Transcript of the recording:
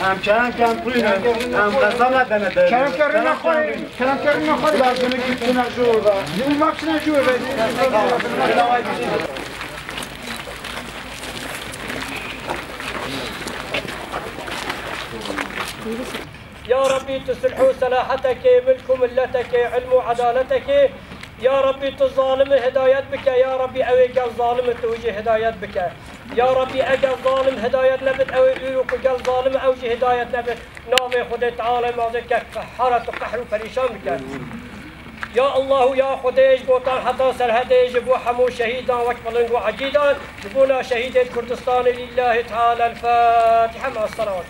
هم کم پوینه هم قسم ندنه ده کلام کردن نخواهی کلام کردن نخواهی لازمه که تو نجور با این وقت نجور يا ربي تصلحوا صلاحتك ملك ملتك علم عدالتك يا ربي تظالم هدايت بك يا ربي اوي قال ظالم توجه هدايت بك يا ربي اجل ظالم هدايت نبت اوي يروك قال ظالم اوجه هدايت نبت نامي خدي تعالى ماذك قحرة وقحر وفريشان بك يا الله يا خديج بوطان حتى سرهديج بو حمو شهيدا وكبلنج وعجيدا بونا شهيد كردستان لله تعالى الفاتحة مع الصلوات